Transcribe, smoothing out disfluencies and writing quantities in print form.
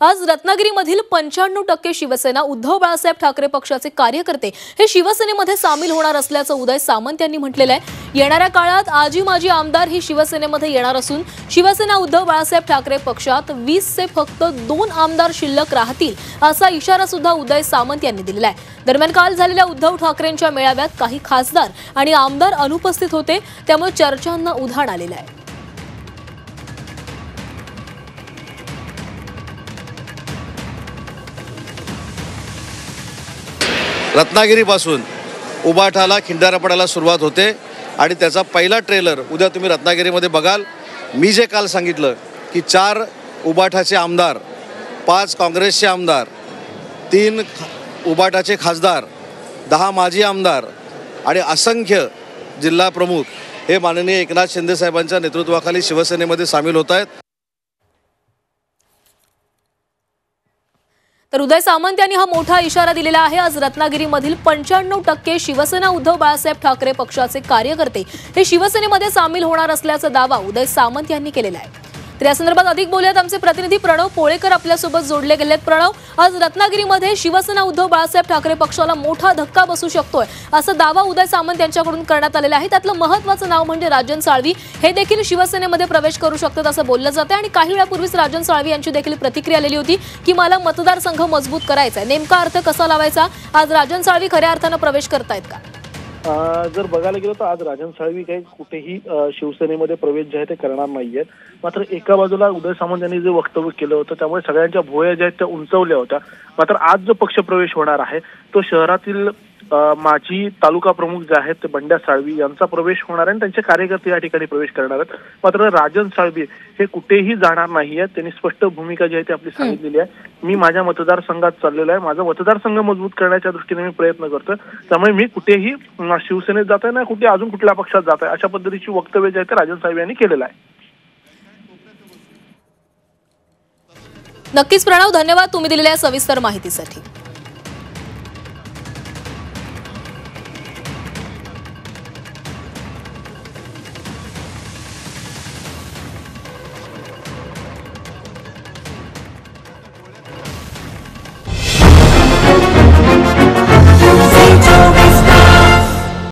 आज रत्नागिरीमधील 95% शिवसेना उद्धव बाळासाहेब ठाकरे पक्षाचे कार्यकर्ते हे शिवसेनेमध्ये सामील होणार असल्याचं उदय सामंत यांनी म्हटलेलं आहे। येणाऱ्या काळात आजी माजी आमदार ही शिवसेनेमध्ये येणार असून शिवसेना उद्धव बाळासाहेब ठाकरे पक्षात 20 चे फक्त 2 आमदार शिल्लक राहतील असा इशारा सुद्धा उदय सामंत यांनी दिलेला आहे। दरम्यान काल झालेल्या उद्धव ठाकरेंच्या मेळाव्यात काही खासदार आणि आमदार अनुपस्थित होते, त्यामुळे चर्चांना उधाण आलेलं आहे। रत्नागिरीपासून उबाठाला खिंडारा पडायला सुरुवात होते आणि त्याचा पहिला ट्रेलर उद्या तुम्ही रत्नागिरीमध्ये बघाल। मी जे काल सांगितलं की 4 उबाठाचे आमदार, 5 काँग्रेसचे आमदार, 3 उबाठाचे खासदार, 10 माजी आमदार आणि असंख्य जिल्हा प्रमुख हे माननीय एकनाथ शिंदे साहेबांच्या नेतृत्वाखाली शिवसेनेमध्ये सामील होत आहेत। तर उदय सामंत यांनी हा मोठा इशारा दिलेला आहे। आज रत्नागिरीमधील 95% शिवसेना उद्धव बाळासाहेब ठाकरे पक्षाचे कार्यकर्ते हे शिवसेनेमध्ये सामील होणार असल्याचा दावा उदय सामंत यांनी केलेला आहे। तर या संदर्भात अधिक बोलूयात आमचे प्रतिनिधी प्रणव पोळेकर आपल्यासोबत जोडले गेलेत। प्रणव, आज रत्नागिरीमध्ये शिवसेना उद्धव बाळासाहेब ठाकरे पक्षाला मोठा धक्का बसू शकतोय असा दावा उदय सामंत यांच्याकडून करण्यात आलेला आहे। त्यातलं महत्त्वाचं नाव म्हणजे राजन साळवी हे देखील शिवसेनेमध्ये प्रवेश करू शकतात असं बोललं जातं आणि काही वेळापूर्वीच राजन साळवी यांची देखील प्रतिक्रिया आलेली होती की मला मतदारसंघ मजबूत करायचा आहे। नेमका अर्थ कसा लावायचा? आज राजन साळवी खऱ्या अर्थानं प्रवेश करतायत का? जर बघायला गेलं तर आज राजन साळवी काही कुठेही शिवसेनेमध्ये प्रवेश जे आहे ते करणार नाहीयेत। मात्र एका बाजूला उदय सामंत यांनी जे वक्तव्य केलं होतं त्यामुळे सगळ्यांच्या भुवया ज्या आहेत त्या उंचावल्या होत्या। मात्र आज जो पक्ष प्रवेश होणार आहे तो शहरातील माजी तालुका प्रमुख जे आहेत ते बंड्या साळवी यांचा प्रवेश होणार आहे आणि त्यांचे कार्यकर्ते या ठिकाणी प्रवेश करणार आहेत। मात्र राजन साळवी हे कुठेही जाणार नाहीयेत। त्यांनी स्पष्ट भूमिका जी आहे ती आपली सांगितलेली आहे। मी माझ्या मतदारसंघात चाललेलो आहे, माझा मतदारसंघ मजबूत करण्याच्या दृष्टीने मी प्रयत्न करतोय, त्यामुळे मी कुठेही शिवसेनेत जात आहे ना कुठे अजून कुठल्या पक्षात जात आहे अशा पद्धतीची वक्तव्य जे आहे ते राजन साळवी यांनी केलेलं आहे। नक्कीच प्रणव, धन्यवाद तुम्ही दिलेल्या सविस्तर माहितीसाठी।